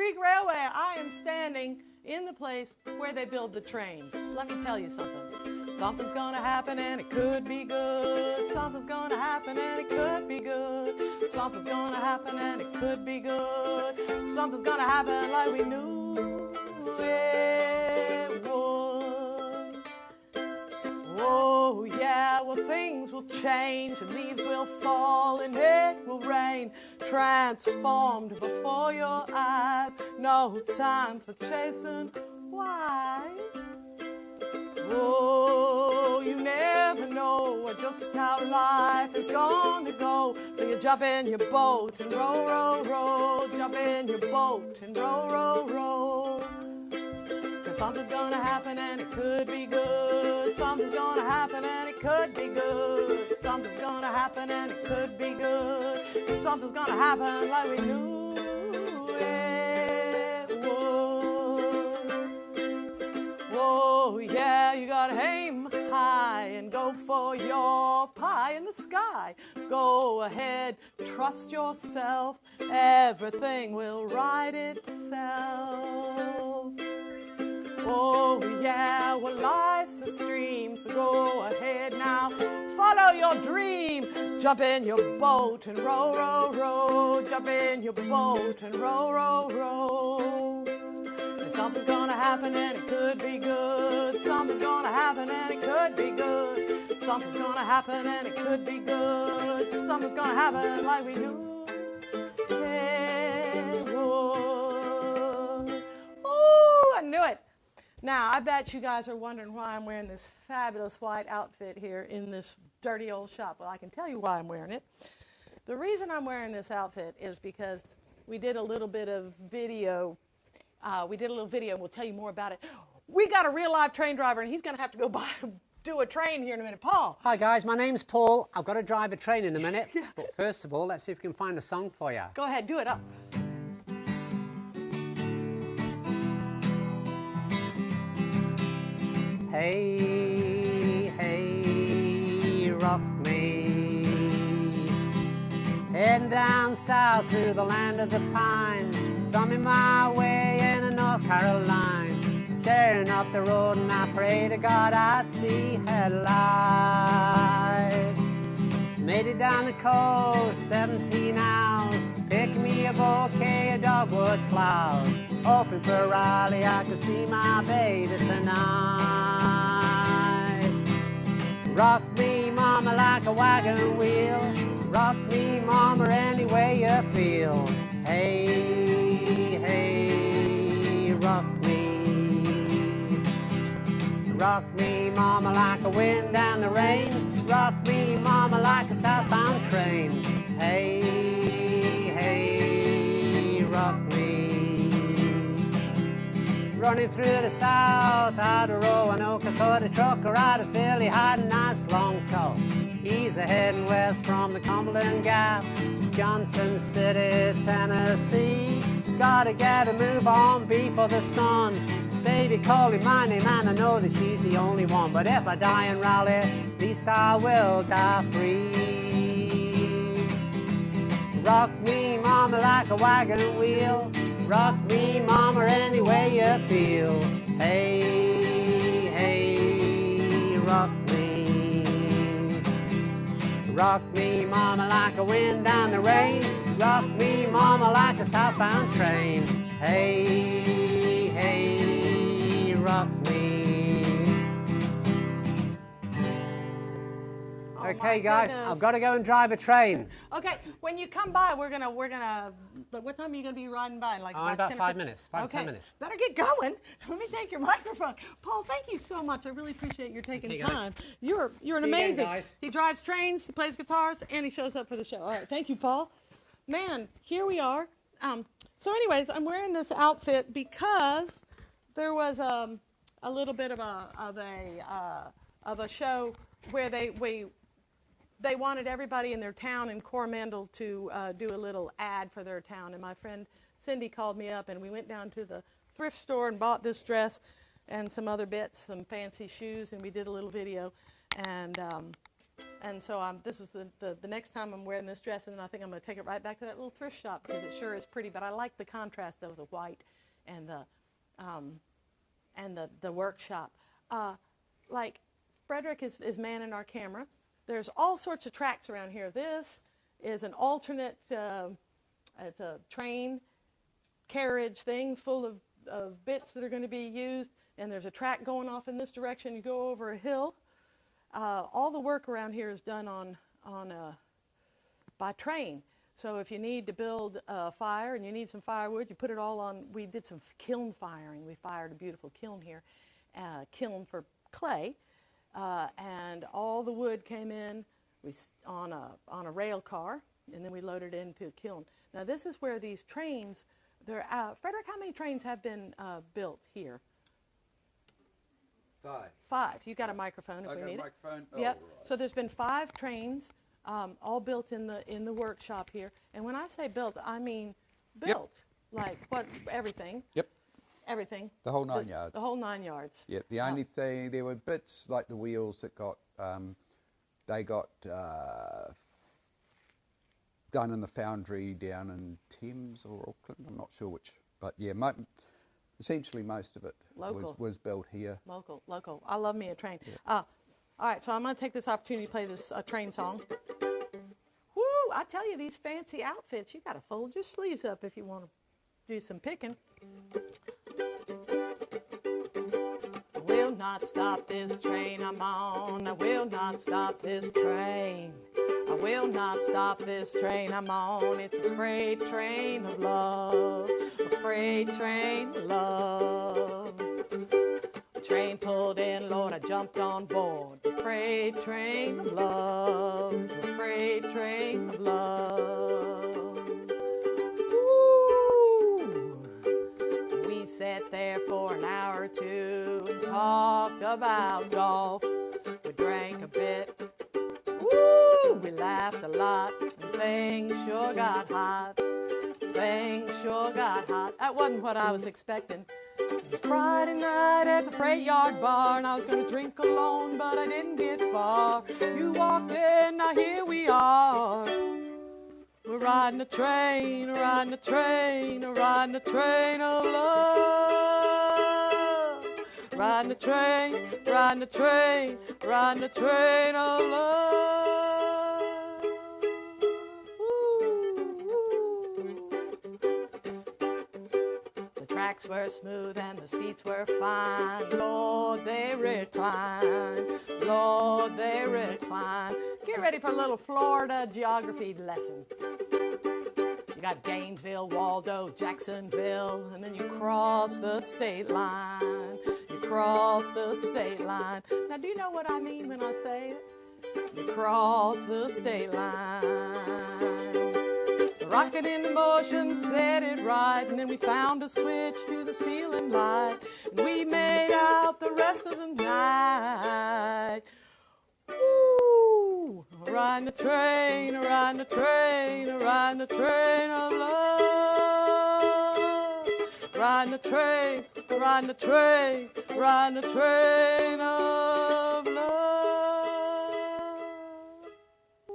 Creek Railway. I am standing in the place where they build the trains. Let me tell you something. Something's gonna happen and it could be good. Something's gonna happen and it could be good. Something's gonna happen and it could be good. Something's gonna happen like we knew it would. Oh yeah, well things will change and leaves will fall and it will rain. Transformed before your eyes. No time for chasing. Why? Oh, you never know just how life is gonna go. So you jump in your boat and row, row, row. Jump in your boat and row, row, row. 'Cause something's gonna happen and it could be good. Something's gonna happen and it could be good. Something's gonna happen and it could be good. Something's gonna happen like we knew it would. Oh yeah, you gotta aim high and go for your pie in the sky. Go ahead, trust yourself, everything will right itself. Oh yeah, well life's a stream, so go ahead now, follow your dream. Jump in your boat and row, row, row. Jump in your boat and row, row, row. And something's gonna happen and it could be good. Something's gonna happen and it could be good. Something's gonna happen and it could be good. Something's gonna happen like we knew it would. Ooh, I knew it. Now, I bet you guys are wondering why I'm wearing this fabulous white outfit here in this dirty old shop. Well, I can tell you why I'm wearing it. The reason I'm wearing this outfit is because we did a little bit of video. We'll tell you more about it. We got a real live train driver, and he's going to have to go do a train here in a minute. Paul. Hi, guys. My name's Paul. I've got to drive a train in a minute. Yeah. But first of all, let's see if we can find a song for you. Go ahead, do it up. Hey, hey, rock me. Heading down south through the land of the pine. Thumbing my way into North Carolina. Staring up the road and I pray to God I'd see headlights. Made it down the coast, 17 hours. Picked me a bouquet of dogwood flowers. Hoping for Raleigh I could see my baby tonight. Rock me, mama, like a wagon wheel. Rock me, mama, any way you feel. Hey, hey, rock me. Rock me, mama, like a wind and the rain. Rock me, mama, like a southbound train. Hey, hey, rock me. Running through the south, out of Roanoke, I caught a trucker out of Philly, had a nice long tow. He's a-heading west from the Cumberland Gap, Johnson City, Tennessee. Gotta get a move on before the sun. Baby calling my name and I know that she's the only one. But if I die in Raleigh, at least I will die free. Rock me, mama, like a wagon wheel. Rock me, mama, any way you feel. Hey, hey, rock me. Rock me, mama, like a wind and the rain. Rock me, mama, like a southbound train. Hey, hey, rock me. Okay, guys, I've got to go and drive a train. Okay, when you come by, we're gonna. But what time are you gonna be riding by? Like about 5 minutes. 5 okay. 10 minutes. Better get going. Let me take your microphone. Paul, thank you so much. I really appreciate your taking time. You're an See you amazing. again, guys. He drives trains, he plays guitars, and he shows up for the show. All right, thank you, Paul. Man, here we are. So, anyways, I'm wearing this outfit because there was a little bit of a show where they wanted everybody in their town in Coromandel to do a little ad for their town. And my friend Cindy called me up, and we went down to the thrift store and bought this dress and some other bits, some fancy shoes, and we did a little video. And And so this is the next time I'm wearing this dress, and I think I'm going to take it right back to that little thrift shop because it sure is pretty. But I like the contrast of the white and the workshop. Like Frederick is manning our camera. There's all sorts of tracks around here. This is an alternate, it's a train carriage thing full of bits that are going to be used. And there's a track going off in this direction. You go over a hill. All the work around here is done by train. So if you need to build a fire and you need some firewood, you put it all on. We did some kiln firing. We fired a beautiful kiln here, kiln for clay, and all the wood came in on a rail car, and then we loaded it into a kiln. Now this is where these trains. Frederick, how many trains have been built here? 5. 5. You got a microphone if we need it. Microphone? Oh, Yep. right. So there's been 5 trains, all built in the workshop here. And when I say built, I mean built. Yep. Like what? Everything. Yep. Everything. The whole 9 yards. The whole 9 yards. Yeah. The only thing, there were bits like the wheels that got, they got done in the foundry down in Thames or Auckland. I'm not sure which, but yeah, essentially most of it was built here. Local. I love me a train. Yeah. All right, so I'm going to take this opportunity to play this train song. Woo! I tell you, these fancy outfits, you got to fold your sleeves up if you want to do some picking. I will not stop this train I'm on. I will not stop this train. I will not stop this train I'm on. It's a freight train of love. A freight train of love. The train pulled in, Lord, I jumped on board. The freight train of love. The freight train of love. Woo! We sat there for an hour or two and talked about golf. We drank a bit. Woo! We laughed a lot, and things sure got hot. Things sure got hot. That wasn't what I was expecting. It was Friday night at the freight yard bar, and I was going to drink alone, but I didn't get far. You walked in, now here we are. We're riding a train, riding a train, riding a train of love. Riding a train, riding a train, riding a train of love. The tracks were smooth and the seats were fine. Lord, they recline. Lord, they recline. Get ready for a little Florida geography lesson. You got Gainesville, Waldo, Jacksonville, and then you cross the state line. You cross the state line. Now, do you know what I mean when I say it? You cross the state line. The rocket in motion set it right, and then we found a switch to the ceiling light, and we made out the rest of the night. Woo! Riding a train, riding a train, riding a train of love. Riding a train, riding a train, riding a train of love. Ooh.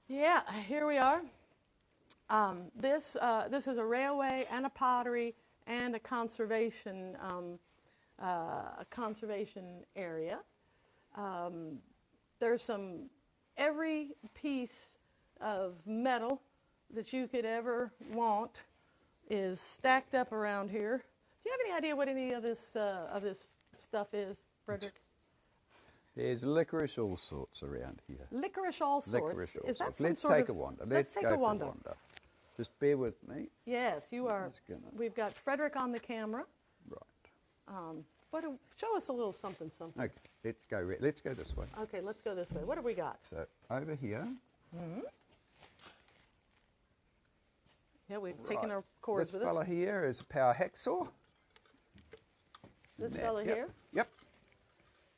Yeah, here we are. This is a railway and a pottery and a conservation area. There's every piece of metal that you could ever want is stacked up around here. Do you have any idea what any of this stuff is, Frederick? There's licorice all sorts around here. Licorice all sorts. Licorice all Is that sorts. some Let's sort take of, a wander. Let's go take a for wander. a wander. Just bear with me. Yes, you are. We've got Frederick on the camera. Right. Show us a little something. Okay, let's go this way. Okay, let's go this way. What have we got? So over here. Mm-hmm. Yeah, we've taken our cords This with fella us. here is a power hacksaw. This fella Yep. here. Yep.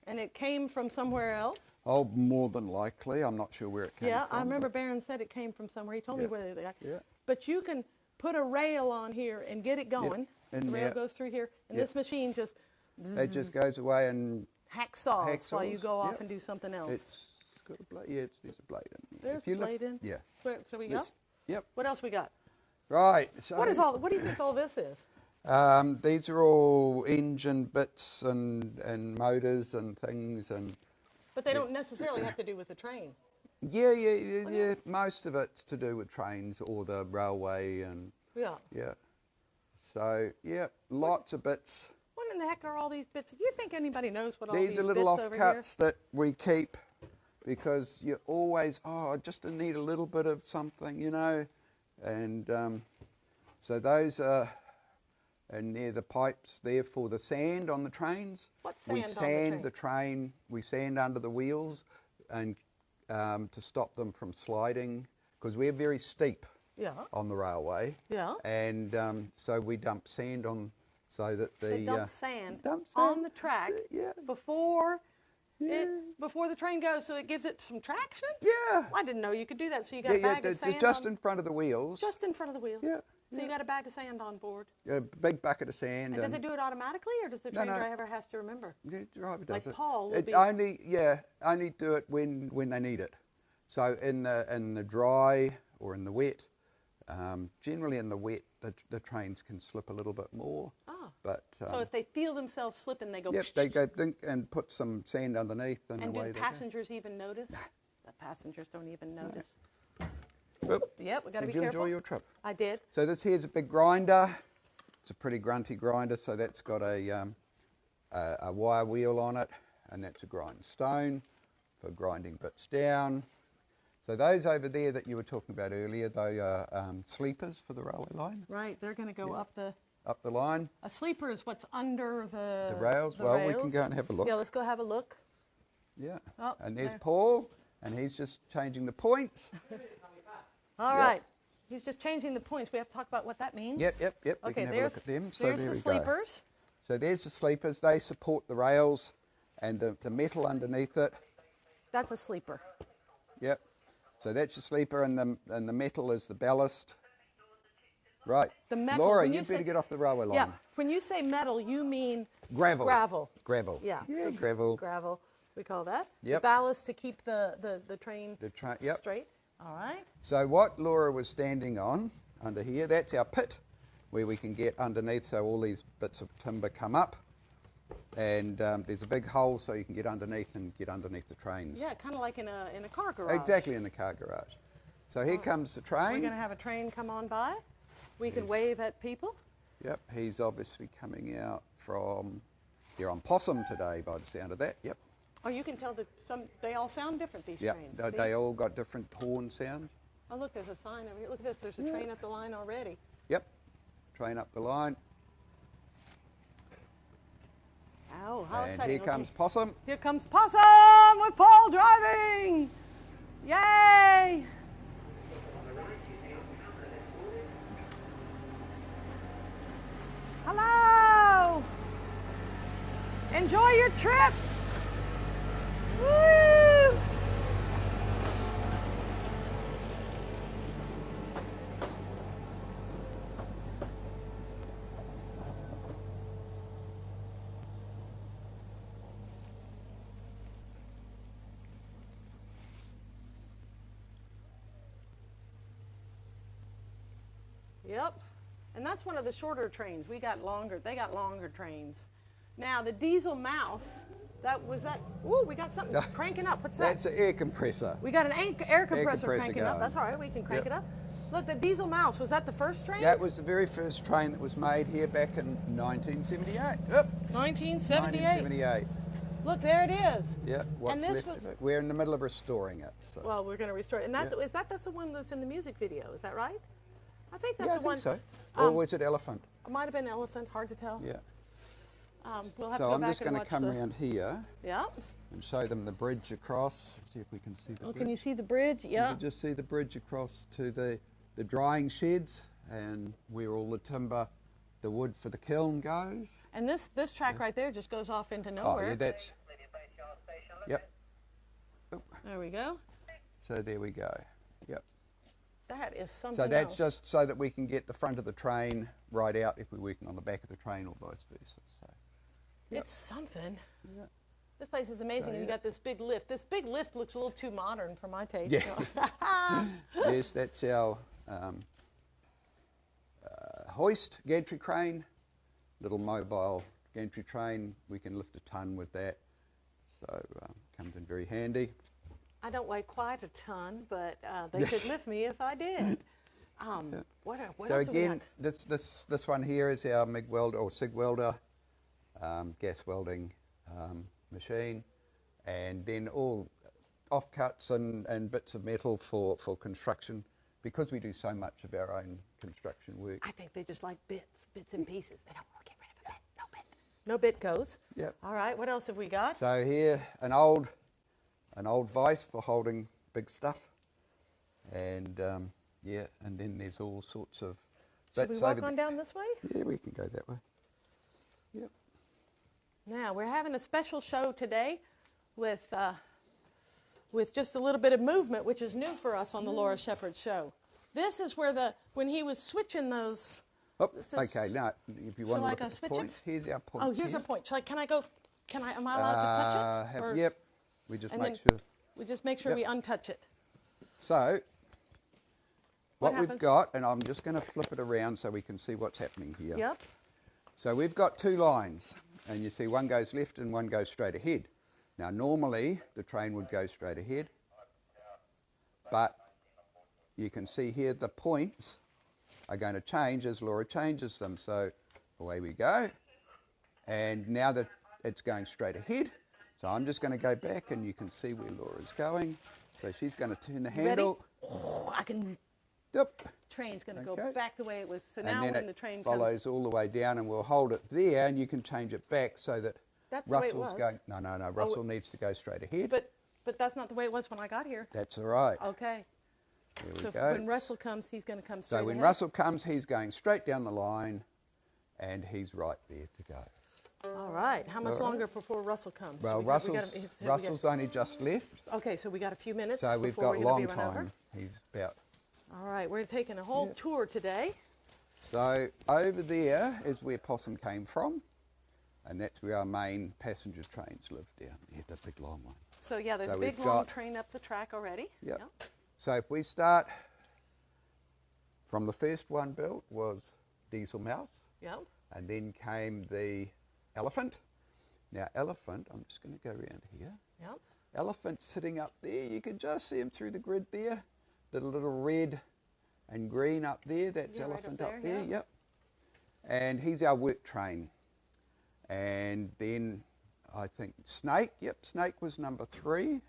And it came from somewhere else. Oh, more than likely. I'm not sure where it came from. Yeah, I remember Barron said it came from somewhere. He told me where they got. Yeah. But you can put a rail on here and get it going. And the rail goes through here, and this machine just. It just goes away and hacksaws while you Hacksaws, go off yep. and do something else. It's got a blade. Yeah, there's a blade in there. There's If you a blade in. Yeah. Where we go? Yep. What else we got? Right. So, What do you think all this is? these are all engine bits and motors and things and. But they don't necessarily have to do with the train. Yeah. Most of it's to do with trains or the railway and. Yeah. Yeah. So yeah, lots of bits. What in the heck are all these bits? Do you think anybody knows what all These these are little bits over here? offcuts that we keep because you always, I just need a little bit of something, you know. And so those are, and they're the pipes there for the sand on the trains. What sand We on the sand train? the train, we sand under the wheels and to stop them from sliding because we're very steep Yeah. on the railway. Yeah. And so we dump sand on so that They dump sand dump on sand, the track that's it, yeah. before Yeah. before the train goes, so it gives it some traction. Yeah. Well, I didn't know you could do that. So you got a bag of sand just on, in front of the wheels. just in front of the wheels. Yeah, So you got a bag of sand on board. A big bucket of sand. And does it do it automatically, or does the No, train no. driver has to remember? The driver does Like it. Paul will It be- only do it when they need it. So in the dry or in the wet, generally in the wet, the trains can slip a little bit more. Oh. But So if they feel themselves slipping, they go. yep, they go dink and put some sand underneath and And away do they passengers even notice? The passengers don't even notice. go. Oop. Yep, we got to be Did you careful. enjoy your trip? I did. So this here's a big grinder. It's a pretty grunty grinder, so that's got a wire wheel on it, and that's a grind stone for grinding bits down. So those over there that you were talking about earlier, they are sleepers for the railway line, Right, they're going to go up the. up the line. A sleeper is what's under the rails? Well, we can go and have a look. Yeah, let's go have a look. Yeah. Oh, And there's there. Paul, and he's just changing the points. All Yep. right. He's just changing the points. We have to talk about what that means. Yep. We Okay, can have a there's, look at them. So there's there the we go. sleepers. So there's the sleepers. They support the rails, and the metal underneath it. That's a sleeper. Yep. So that's your sleeper, and the metal is the ballast. Right. The metal, Laura, when you you better say- get off the railway line. Yeah. When you say metal, you mean Gravel. gravel. Gravel. Yeah. Yeah, gravel. Gravel, we call that. Yep. The ballast to keep the train Yep. straight. All right. So what Laura was standing on under here, that's our pit where we can get underneath, so all these bits of timber come up. And there's a big hole so you can get underneath and get underneath the trains. Yeah, kind of like in a car garage. Exactly, in the car garage. So here comes the We're train. going to have a train come on by. We can wave at people. Yep, he's obviously coming out from here on Possum today by the sound of that. Yep. Oh, you can tell that they all sound different, these Yep, trains. they, See? they all got different horn sounds. Oh, look, there's a sign over here. Look at this. There's a Yeah. train up the line already. Yep, train up the line. Ow, how And exciting. here comes Possum. Here comes Possum with Paul driving. Yay! Hello! Enjoy your trip! Woo! Yep. And that's one of the shorter trains. We got longer. They got longer trains. Now the diesel mouse, ooh, we got something cranking up. What's that? That's an air compressor. We got an air compressor compressor cranking up. going. That's all right. We can crank Yep. it up. Look, the diesel mouse, was that the first train? That was the very first train that was made here back in 1978. Yep. 1978. 1978. Look, there it is. Yeah, what's this left was- of it. We're in the middle of restoring it. So. Well, we're going to restore it. And that's, Yeah. that's the one that's in the music video. Is that right? I think that's yeah, the I one. think so. Or was it elephant? It might have been elephant. Hard to tell. Yeah. We'll have So to go I'm back just and going to watch come the. around here Yeah. and show them the bridge across. See if we can see the Oh, bridge. can you see the bridge? You Yeah. can just see the bridge across to the drying sheds and where all the timber, the wood for the kiln goes. And this track right there just goes off into Oh, nowhere. yeah, that's. Yep. There we go. So there we go. Yep. That is something So that's else. just so that we can get the front of the train right out if we're working on the back of the train or vice versa. So, It's something. yeah. This place is amazing, and you got this big lift. This big lift looks a little too modern for my taste. Yeah. Yes, that's our hoist gantry crane, little mobile gantry train. We can lift a ton with that, so comes in very handy. I don't weigh quite a ton, but they could lift me if I did. What So else again, do we got? this one here is our MIG welder or SIG welder, gas welding machine, and then all offcuts and bits of metal for construction, because we do so much of our own construction work. I think they just like bits and pieces. They don't want to get rid of a bit. No bit. No bit goes. Yep. All right. What else have we got? So here, an old vise for holding big stuff, and yeah, and then there's all sorts of Should we bits walk over on down this way? Yeah, we can go that way. Yep. Now, we're having a special show today with just a little bit of movement, which is new for us on the Laura Shepherd Show. This is where when he was switching those... Oh, okay, now, if you want to look at the points, here's our points. Oh, here's here. our point. Am I allowed to touch it? Or, Yep, we just and make then sure. We just make sure we untouch it. So, what we've happens? got, and I'm just going to flip it around so we can see what's happening here. Yep. So we've got two lines, and you see one goes left and one goes straight ahead. Now normally the train would go straight ahead, but you can see here the points are going to change as Laura changes them. So away we go, and now that it's going straight ahead, so I'm just going to go back and you can see where Laura's going. So she's going to turn the handle. Oh, I can... Yep. Train's going to Okay. go back the way it was. So And now then when the it train follows comes... all the way down, and we'll hold it there, and you can change it back so that That's the way it Russell's was. going. No. Russell needs to go straight ahead. But that's not the way it was when I got here. That's all right. Okay. There we So go. when Russell comes, he's going to come straight So when ahead. Russell comes, he's going straight down the line, and he's right there to go. All right. How much All right. longer before Russell comes? Well, Russell's only just left, Okay, so we got a few minutes. so we've before got we're long gonna be run over. time. He's about. All right, we're taking a whole tour today. So over there is where Possum came from, and that's where our main passenger trains live down there, the big long one. So yeah, there's So a big we've long got- train up the track already. Yep. So if we start from the first one built was Diesel Mouse, Yep. and then came the Elephant. Now Elephant, I'm just going to go around here. Yep. Elephant sitting up there, you can just see him through the grid there. The little red and green up there, that's Yeah, right up Elephant there, up there, yeah. yep. And he's our work train. And then I think Snake, Snake was number 3.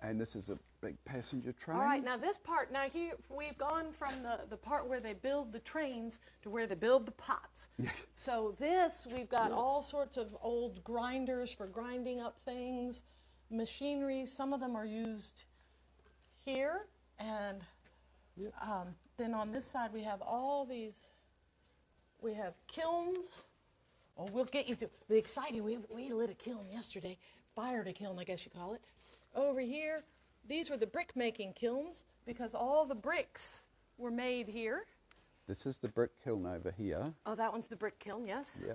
And this is a big passenger train. All right, now this part, now here we've gone from the part where they build the trains to where they build the pots. Yeah. So this, we've got all sorts of old grinders for grinding up things, machinery, some of them are used here, and then on this side we have all these, we have kilns. Oh, we'll get you to the exciting, we lit a kiln yesterday, fired a kiln, I guess you call it. Over here, these were the brick making kilns because all the bricks were made here. This is the brick kiln over here. Oh, that one's the brick kiln, yes. Yeah.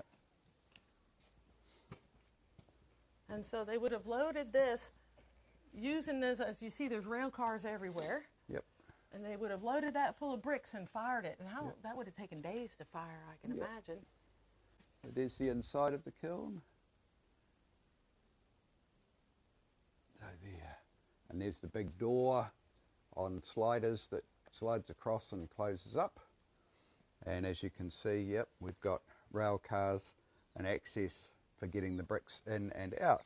And so they would have loaded this using this, as you see, there's rail cars everywhere. Yep. And they would have loaded that full of bricks and fired it. And how that would have taken days to fire, I can imagine. There's the inside of the kiln. So there. And there's the big door on sliders that slides across and closes up. And as you can see, yep, we've got rail cars and access for getting the bricks in and out.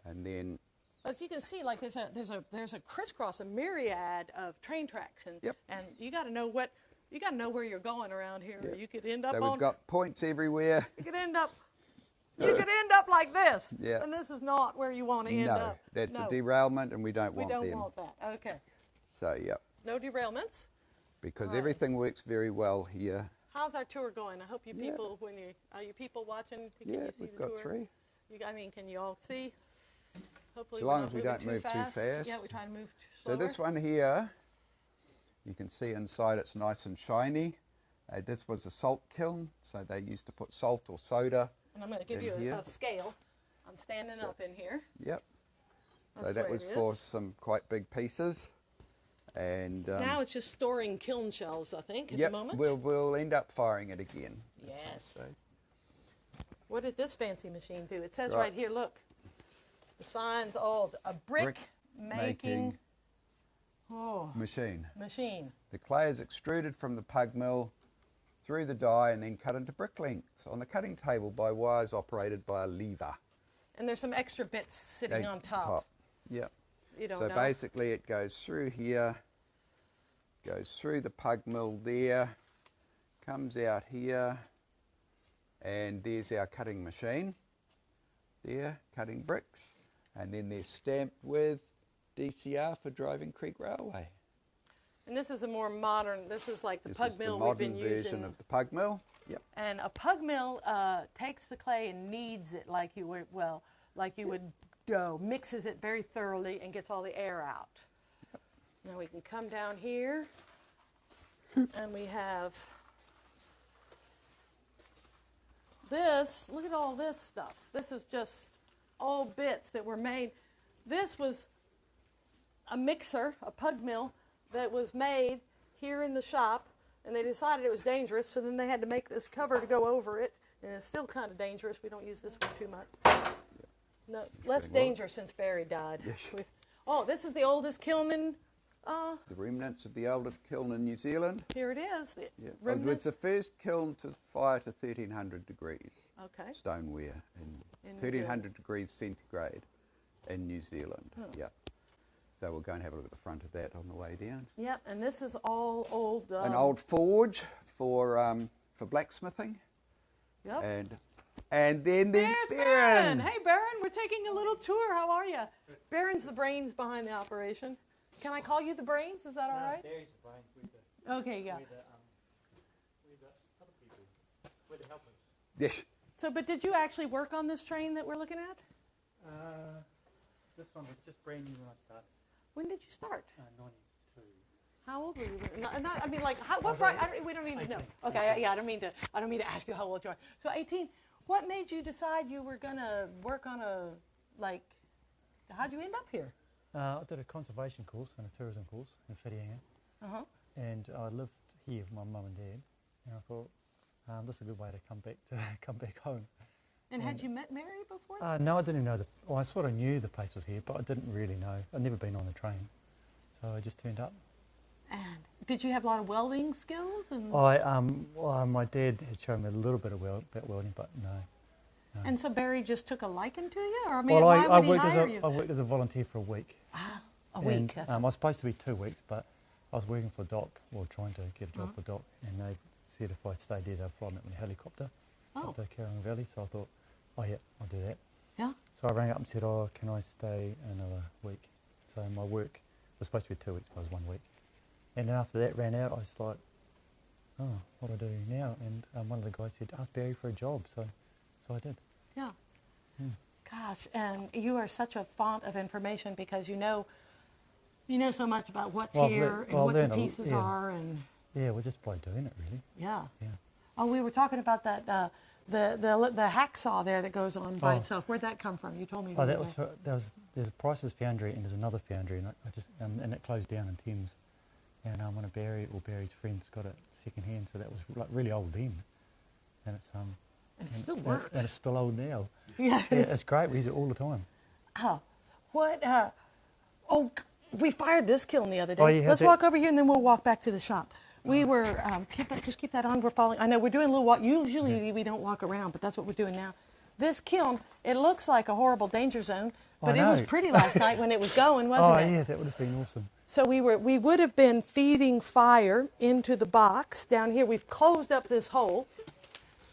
And then As you can see, like there's a crisscross, a myriad of train tracks, and and you got to know where you're going around here. Yep. You could end up so on. we've got points everywhere. You could end up. You could end up like this. Yeah. And this is not where you want to end No, up. that's No, a derailment, and we don't we want don't them. want that. Okay. So yep, No derailments. because Right. everything works very well here. How's our tour going? I hope you people, are you people watching? Can Yeah, you see we've the got tour? 3. Can you all see? Hopefully So we're long not as we moving don't move too fast. Yeah, we try to move So slower. this one here, you can see inside it's nice and shiny. This was a salt kiln, so they used to put salt or soda And I'm going to give in you here. a scale. I'm standing up in here. Yep. So That's that where was it for is. some quite big pieces. And Now it's just storing kiln shells, I think, at yep, the moment. we'll end up firing it again. at some Yes. stage. What did this fancy machine do? It says Right. right here, look. The sign's old. A brick making Machine. machine. The clay is extruded from the pug mill through the die and then cut into brick lengths on the cutting table by wires operated by a lever. And there's some extra bits sitting on top. Yep. You don't So know. basically it goes through here, goes through the pug mill there, comes out here, and there's our cutting machine there, cutting bricks, and then they're stamped with DCR for Driving Creek Railway. And this is a more modern, this is like the This pug is the mill we've modern been version using. of the pug mill. Yep. And a pug mill takes the clay and kneads it like you would, dough, mixes it very thoroughly and gets all the air out. Now we can come down here and we have this. Look at all this stuff. This is just all bits that were made. This was a mixer, a pug mill that was made here in the shop, and they decided it was dangerous, so then they had to make this cover to go over it, and it's still kind of dangerous. We don't use this one too much. No, less dangerous since Barry died. Yes. Oh, this is the oldest kiln in, The remnants of the oldest kiln in New Zealand. here it is. The Yeah. It was remnants. the first kiln to fire to 1300 degrees Okay. stoneware in In New 1300 degrees centigrade in New Zealand. Yeah. So we'll go and have a look at the front of that on the way down. Yep, and this is all old. An old forge for blacksmithing, Yep. and then there's There's Baron. Hey, Baron, we're taking a little tour. How are you? Baron's the brains behind the operation. Can I call you the brains? Is that all right? Barry's the brains. We're the, Okay, yeah. we're the other people. We're the helpers. Yes. So, but did you actually work on this train that we're looking at? This one was just brand new when I started. When did you start? 92. How old were you? I mean, like, what? Right? We don't need to know. 18. Okay, yeah. I don't mean to ask you how old you are. So, 18. What made you decide you were gonna work on how'd you end up here? I did a conservation course and a tourism course in Whitianga. Uh-huh. And I lived here with my mum and dad. And I thought, this is a good way to come back home. And had you met Mary before? No, I didn't even know I sort of knew the place was here, but I didn't really know. I'd never been on the train. So I just turned up. And did you have a lot of welding skills? And My dad had shown me a little bit about welding, but no. And so Barry just took a liking to you? Or I mean, Well, why I would he hire you? I worked as a volunteer for a week. A week. And, That's I was supposed to be 2 weeks, but I was working for Doc, or trying to get a job for Doc, and they said if I stayed there, they'd fly me up in a helicopter up the Coromandel Valley. So I thought, oh yeah, I'll do that. Yeah. So I rang up and said, oh, can I stay another week? So my work was supposed to be 2 weeks, but it was 1 week. And then after that ran out, I was like, oh, what do I do now? And one of the guys said, ask Barry for a job. So I did. Yeah. Gosh, and you are such a font of information because you know so much about what's Well, I've here learnt- and well, what I've the learnt a- pieces yeah. are, and Yeah, we're just by doing it, really. yeah. Yeah. Oh, we were talking about that the hacksaw there that goes on by Oh. itself. Where'd that come from? You told me. Oh, the that other was day. there's a Price's Foundry and there's another foundry, and I just and it closed down in Thames, and one of Barry's friends got it second hand, so that was like really old then, and it's And it still works. and it's still old now. Yeah, Yeah, it's great. We use it all the time. Oh, what? We fired this kiln the other day. Oh, you had Let's that- walk over here and then we'll walk back to the shop. We were, just keep that on. We're following. I know we're doing a little walk. Usually we don't walk around, but that's what we're doing now. This kiln, it looks like a horrible danger zone, but it was know. pretty last night when it was going, wasn't Oh it? yeah, that would have been awesome. So we would have been feeding fire into the box down here. We've closed up this hole,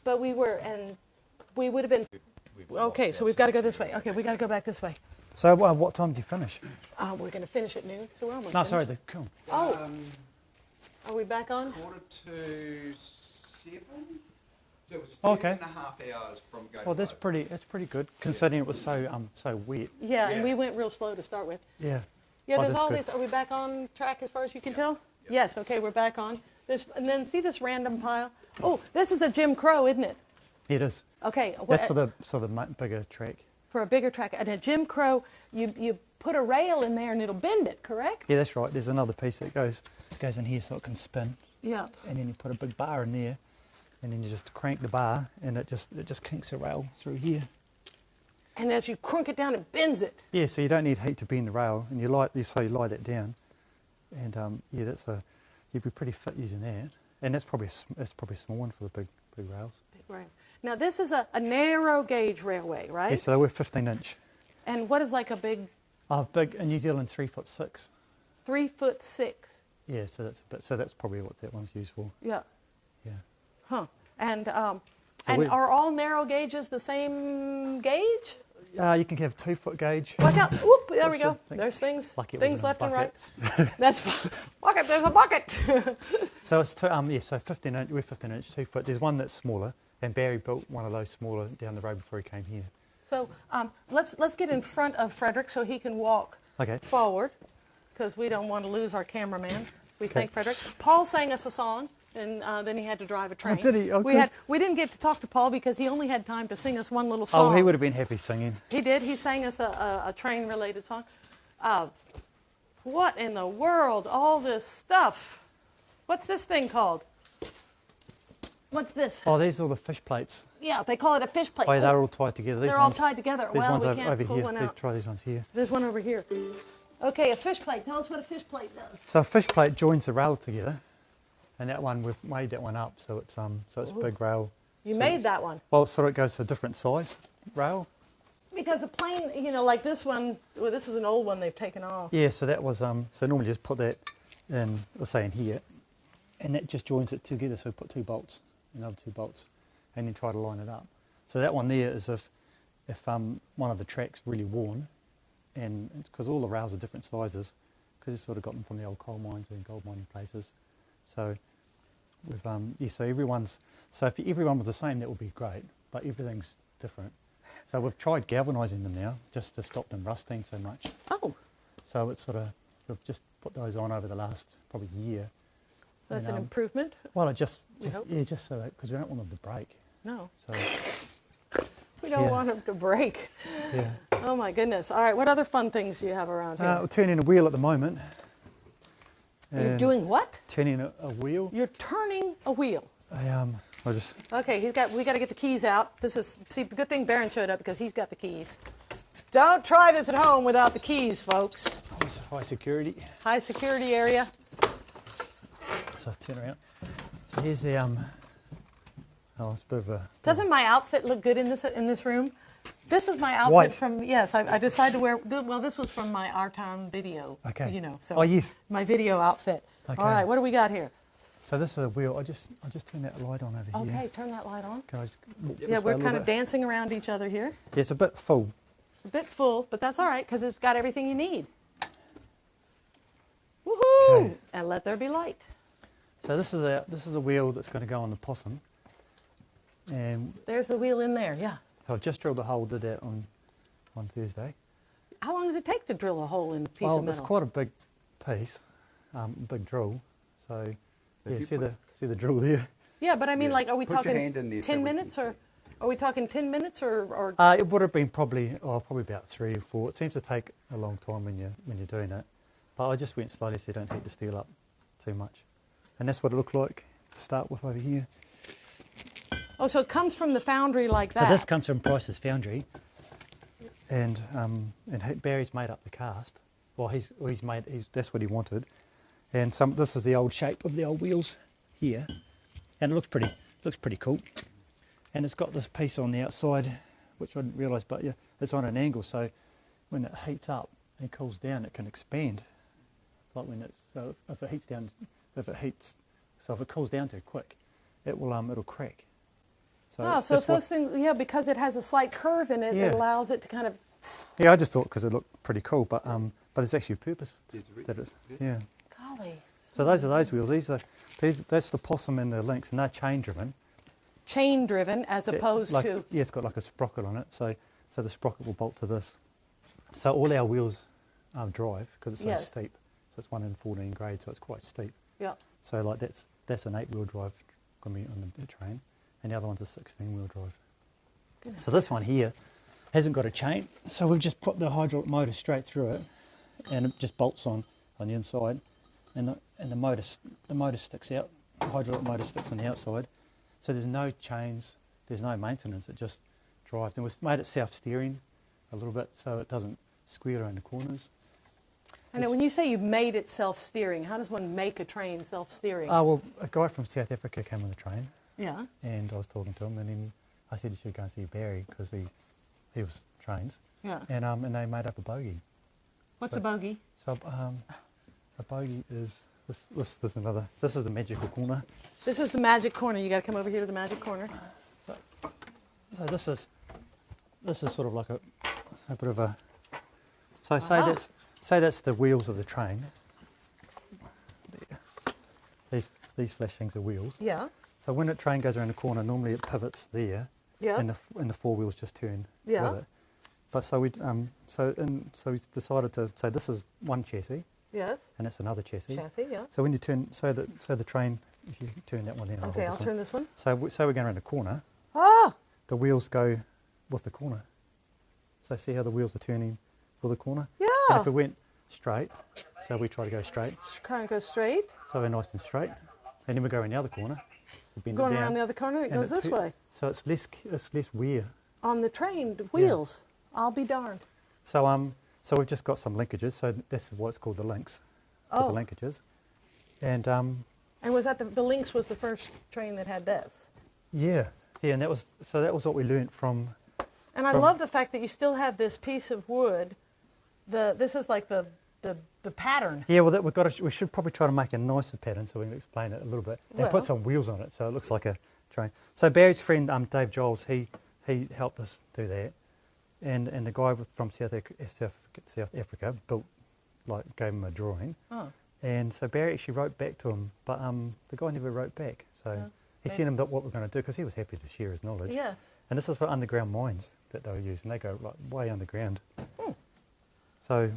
but we would have been. Okay, so we've got to go this way. Okay, we got to go back this way. So what time do you finish? We're going to finish at noon, so we're almost. No, finished. sorry, the kiln. Oh, are we back on? 6:45. So it was Okay. 13.5 hours from go. Well, that's pretty good considering it was so wet. Yeah, and Yeah. we went real slow to start with. Yeah. Yeah, Oh, there's that's all good. these. Are we back on track as far as you can tell? Yes. Okay, we're back on. And then see this random pile. Oh, this is a Jim Crow, isn't it? It is. Okay. That's for the bigger track. For a bigger track. And a Jim Crow, you put a rail in there and it'll bend it, correct? Yeah, that's right. There's another piece that goes in here so it can spin. Yeah. And then you put a big bar in there, and then you just crank the bar, and it just kinks a rail through here. And as you crunk it down, it bends it. Yeah, so you don't need heat to bend the rail, and you lie that down, and yeah, you'd be pretty fit using that, and that's probably a small one for the big rails. Big rails. Now this is a narrow gauge railway, right? Yeah, so we're 15-inch. And what is like a big? Big in New Zealand, 3'6". 3'6". Yeah, so that's probably what that one's used for. Yeah. Yeah. Huh. And we- are all narrow gauges the same gauge? You can have 2-foot gauge. Watch out! Whoop! There we go. Thing. There's things. Like it was Things in a left and right. bucket. That's bucket. There's a bucket. So it's so 15-inch. We're 15-inch, 2-foot. There's one that's smaller, and Barry built one of those smaller down the road before he came here. So let's get in front of Frederick so he can walk forward, because we don't want to lose our cameraman. We thank Frederick. Paul sang us a song, and then he had to drive a train. Oh, did he? Oh, We didn't get to talk to Paul because he only had time to sing us one little song. Oh, he would have been happy singing. He did. He sang us a train-related song. What in the world? All this stuff. What's this thing called? What's this? Oh, these are all the fish plates. Yeah, they call it a fish plate. Oh, yeah, they're all tied together. They're all tied together. These Well, ones we can't over pull here. one out. Try these ones here. There's one over here. Okay, a fish plate. Tell us what a fish plate does. So a fish plate joins the rail together, and that one we've made that one up, so it's big rail. You So made it's- that one. Well, so it goes to a different size rail. Because a plane, like this one, well, this is an old one they've taken off. Yeah, so that was so normally just put that in, or say in here, and that just joins it together. So put 2 bolts, another 2 bolts, and then try to line it up. So that one there is if one of the tracks really worn, and because all the rails are different sizes, because it's sort of got them from the old coal mines and gold mining places. So we've so if everyone was the same, that would be great, but everything's different. So we've tried galvanising them now just to stop them rusting so much. Oh, So it's we've just put those on over the last probably year. that's And, an improvement. Well, just hope. just so that, because we don't want them to break. No, So we don't Yeah. want them to break. yeah, Oh my goodness. All right, what other fun things do you have around here? we're turning a wheel at the moment. You're And doing what? turning a wheel. You're turning a wheel. I just Okay, we got to get the keys out. See, good thing Barron showed up because he's got the keys. Don't try this at home without the keys, folks. it's high security. High security area. So turn around. So here's the it's a bit of a Doesn't my outfit look good in this room? This is my outfit White. from, yes, I decided to wear, well, this was from my Our Town video. Okay. So Oh, yes. my video outfit. Okay. All right, what do we got here? So this is a wheel. I just turn that light on over here. Okay, turn that light on. Can I just walk this Yeah, way we're a little kind of bit? dancing around each other here. Yeah, it's a bit full. A bit full, but that's all right because it's got everything you need. Woohoo! Okay. And let there be light. So this is the wheel that's going to go on the possum. And There's the wheel in there, yeah. so I've just drilled a hole. Did that on Thursday. How long does it take to drill a hole in a piece Well, of it's metal? quite a big piece, big drill. So If yeah, you see the drill there. Yeah, but I mean, Yeah. like, are we Put your talking hand in there 10 so we can minutes see. or are we talking 10 minutes or It would have been probably about 3 or 4. It seems to take a long time when you're doing it. But I just went slowly so you don't heat the steel up too much. And that's what it looked like to start with over here. oh, so it comes from the foundry like that? So this comes from Price's Foundry, and Barry's made up the cast. Well, that's what he wanted, and this is the old shape of the old wheels here, and it looks pretty cool. And it's got this piece on the outside, which I didn't realise, but yeah, it's on an angle, so when it heats up and cools down, it can expand. Like so if it cools down too quick, it'll crack. So Oh, so if those things, yeah, because it has a slight curve in it, Yeah. it allows it to kind of, Yeah, I just thought because it looked pretty cool, but it's actually a purpose There's a that it's yeah. golly. So those are those wheels. That's the possum and the lynx, and they're chain driven. Chain driven as So opposed to, yeah, it's got like a sprocket on it, so the sprocket will bolt to this. So all our wheels drive because it's so Yes. steep. So it's 1 in 14 grade, so it's quite steep. yeah. So like that's an 8-wheel drive going to be on the train, and the other one's a 16-wheel drive. Goodness So this one here hasn't got a chain, so we've just put the hydraulic motor straight through it, and it just bolts on the inside, and the motor sticks out. The hydraulic motor sticks on the outside, so there's no chains, there's no maintenance. It just drives, and we've made it self-steering a little bit so it doesn't squeal around the corners. I know, when you say you made it self-steering, how does one make a train self-steering? Oh, well, a guy from South Africa came on the train, Yeah. and I was talking to him, and then I said you should go and see Barry because he was trains, Yeah. and they made up a bogey. What's So- a bogey? So a bogey is this is another. This is the magical corner. This is the magic corner. You got to come over here to the magic corner. So this is sort of like a bit of a. So say that's the wheels of the train. These flash things are wheels. Yeah. So when the train goes around the corner, normally it pivots there, Yeah. and the four wheels just turn Yeah. with it. But so we decided to say this is one chassis, Yes. and that's another chassis. Chassis. Yeah. So when you turn, so the train, if you turn that one in, Okay, I'll turn this one. So we're going around the corner. Oh. The wheels go with the corner. So see how the wheels are turning for the corner? Yeah. And if it went straight, so we try to go straight. Kind of go straight. So we're nice and straight. And then we go around the other corner. So bend it Going down, around the other corner, it and goes this way. So it's less wear. On the train wheels. I'll be darned. So we've just got some linkages. So that's what's called the links. Oh. The linkages. And And was that the Lynx was the first train that had this? yeah, and that was what we learnt from. And I love the fact that you still have this piece of wood. This is like the pattern. Yeah, well, we should probably try to make a nicer pattern so we can explain it a little bit and Well. put some wheels on it so it looks like a train. So Barry's friend, Dave Giles, he helped us do that, and the guy from South Africa gave him a drawing, Oh. and so Barry actually wrote back to him, but the guy never wrote back. So he maybe- sent him what we're going to do because he was happy to share his knowledge. Yes. And this is for underground mines that they were using. They go like way underground. Hmm. So,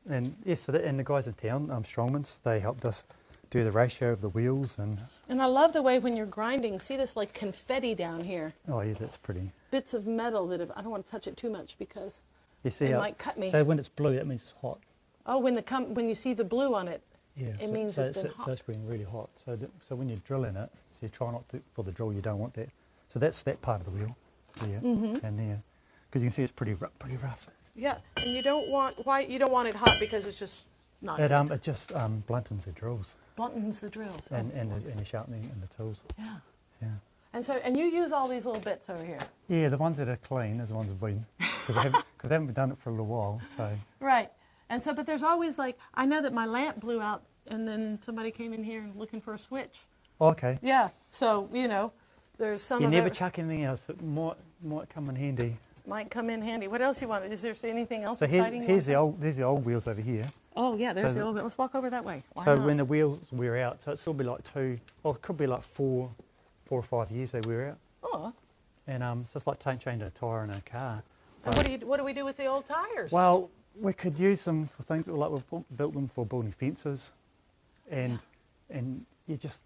and yes, and the guys in town, Strongmans, they helped us do the ratio of the wheels and. And I love the way when you're grinding, see this like confetti down here. Oh yeah, that's pretty. Bits of metal that I don't want to touch it too much because You see it how, might cut me. So when it's blue, that means it's hot. Oh, when you see the blue on it, Yeah. it so, means so it's been hot. So it's been really hot. So when you're drilling it, so you try not to, for the drill, you don't want that. So that's that part of the wheel, there and there, because you can see it's pretty rough. Yeah, and you don't want it hot because it's just not. It just bluntens the drills Bluntens the drills. and the sharpening and the tools. Yeah. Yeah. And you use all these little bits over here. Yeah, the ones that are clean is the ones that have been, because they haven't done it for a little while. So Right. And so, but there's always like, I know that my lamp blew out and then somebody came in here looking for a switch. okay. Yeah. So, there's some You of never it chuck anything else that might come in handy. might come in handy. What else you want? Is there anything else So exciting? here's the old wheels over here. Oh, yeah, there's so the old bit. Let's walk over that way. Why So not? when the wheels wear out, so it'll still be like it could be like 4 or 5 years they wear out. Oh. And so it's like changing a tyre in a car. And what do we do with the old tires? Well, we could use them for things like we've built them for building fences, and you just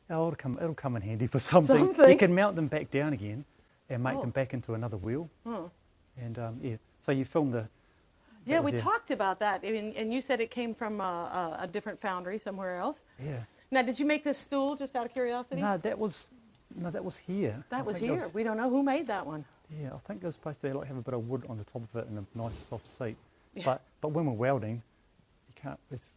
it'll come in handy for something. Something. You can mount them back down again, and make Oh. them back into another wheel. Oh. And so you film the. Yeah, that we was talked about that, and you said it came from a different foundry somewhere else. Yeah. Now, did you make this stool just out of curiosity? No, that was here. That I was think it here. We don't know who made that one. Yeah, I think it was supposed to have a bit of wood on the top of it and a nice soft seat. But when we're welding, you can't. It's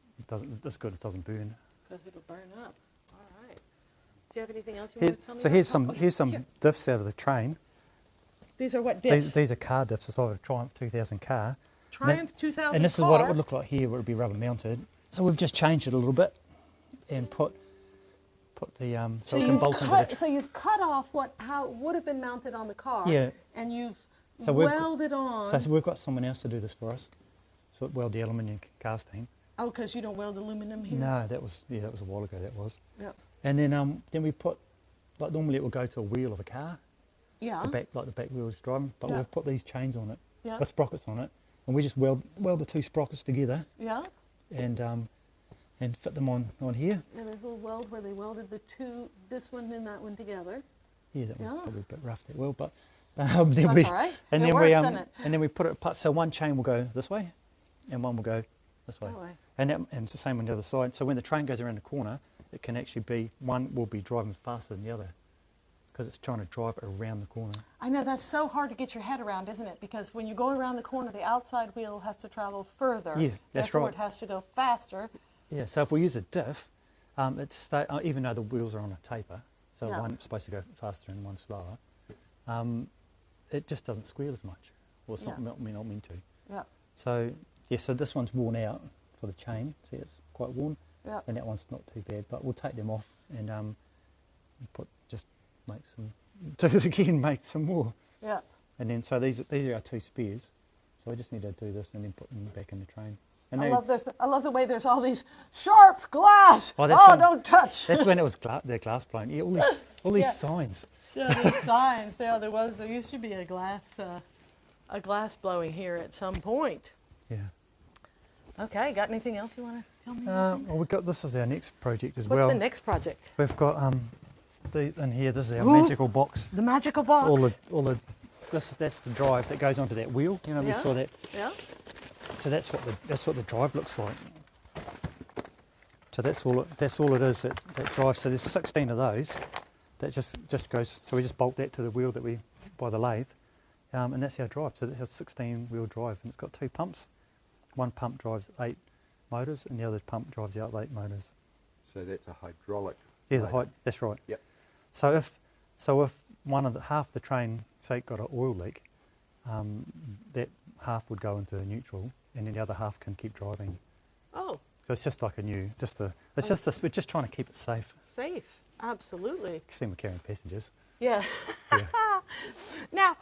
good. It doesn't burn. Because it'll burn up. All right. Do you have anything else you Here's, want to tell me so about? here's some Here. diffs out of the train. These are what diffs? These are car diffs. It's like a Triumph 2000 car. Triumph 2000 And this is car. what it would look like here, where it would be rubber mounted. So we've just changed it a little bit, and put the so it can bolt into the. So you've cut off how it would have been mounted on the car. Yeah. And you've So we've- welded on. So we've got someone else to do this for us. So weld the aluminium casting. Oh, because you don't weld aluminum here. No, that was a while ago. That was. Yep. And then we put, like normally it will go to a wheel of a car, Yeah. the back wheel is driving, but Yeah. we've put these chains on it, Yeah. the sprockets on it, and we just weld the two sprockets together Yeah. and fit them on here. Yeah. There's a little weld where they welded this one and that one together. Yeah, that Yeah. was probably a bit rough, that weld, but Then That's we, all right. And It then works, we doesn't it? and then we put it apart. So one chain will go this way, and one will go this way. That way. And it's the same on the other side. So when the train goes around the corner, it can actually be one will be driving faster than the other, because it's trying to drive around the corner. I know that's so hard to get your head around, isn't it? Because when you go around the corner, the outside wheel has to travel further. Yeah, that's Therefore, right. it has to go faster. Yeah. So if we use a diff, even though the wheels are on a taper, so Yeah. one's supposed to go faster and one slower, it just doesn't squeal as much. Well, it's Yeah. not meant to. Yeah. So yeah, so this one's worn out for the chain. See, it's quite worn, Yeah. and that one's not too bad. But we'll take them off and make some, do it again, make some more. Yeah. And then so these are our two spears. So I just need to do this and then put them back in the train. And I love the way there's all these sharp glass. Oh, Oh, that's when- don't touch. that's when it was the glass blown. Yeah, all these Yeah. signs. Yeah, these signs. Yeah, there used to be a glass blowing here at some point. Yeah. Okay, got anything else you want to tell me? Well, we've got this is our next project as What's well. the next project? We've got in here. This is our Ooh. magical box. The magical box. That's the drive that goes onto that wheel. You know, we Yeah. saw that. Yeah. So that's what the drive looks like. So that's all it is, that drive. So there's 16 of those that just goes. So we just bolt that to the wheel that we by the lathe, and that's our drive. So it has 16 wheel drive, and it's got two pumps. One pump drives 8 motors, and the other pump drives out 8 motors. So that's a hydraulic. Yeah, the motor. height. That's right. Yep. So if half the train say got an oil leak, that half would go into neutral, and then the other half can keep driving. Oh, So it's just like we're just trying to keep it safe. safe. Absolutely. Except we're carrying passengers. Yeah. Yeah. Now,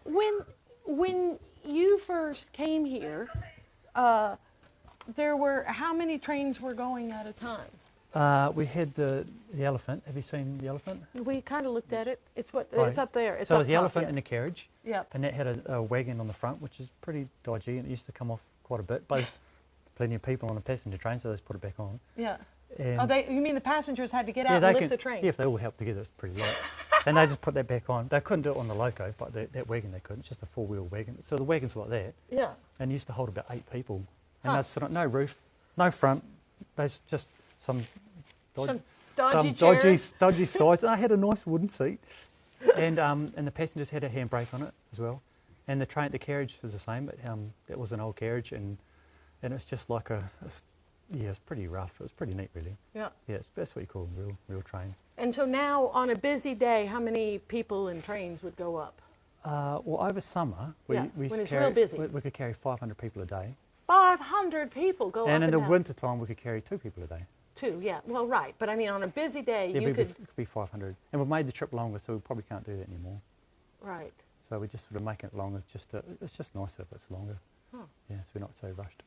when you first came here, how many trains were going at a time? We had the elephant. Have you seen the elephant? We kind of looked at it. It's Right. up there. It's so up it was the top, elephant yeah. in the carriage, Yep. and that had a wagon on the front, which is pretty dodgy, and it used to come off quite a bit. Both plenty of people on a passenger train, so they just put it back on. Yeah. And You mean the passengers had to get yeah, out they and lift can, the train? Yeah, if they all helped together, it's pretty light. And they just put that back on. They couldn't do it on the loco, but that wagon they couldn't. It's just a 4-wheel wagon. So the wagon's like that, Yeah. and it used to hold about 8 people. And Huh. there's sort of no roof, no front. There's just some Some dodgy chairs. dodgy sides. And I had a nice wooden seat, and the passengers had a handbrake on it as well. And the carriage was the same, but it was an old carriage, and it's just like it's pretty rough. It was pretty neat, really. Yeah. Yeah, that's what you call a real train. And so now, on a busy day, how many people and trains would go up? Well, over summer, we Yeah, used when to it's carry, real busy. we could carry 500 people a day. 500 people go up And in and the down. winter time, we could carry 2 people a day. 2, yeah. Well, right. But I mean, on a busy day, Yeah, you it could... could be 500. And we've made the trip longer, so we probably can't do that anymore. Right. So we just sort of make it longer. It's just nicer if it's longer. Oh. Yeah, so we're not so rushed.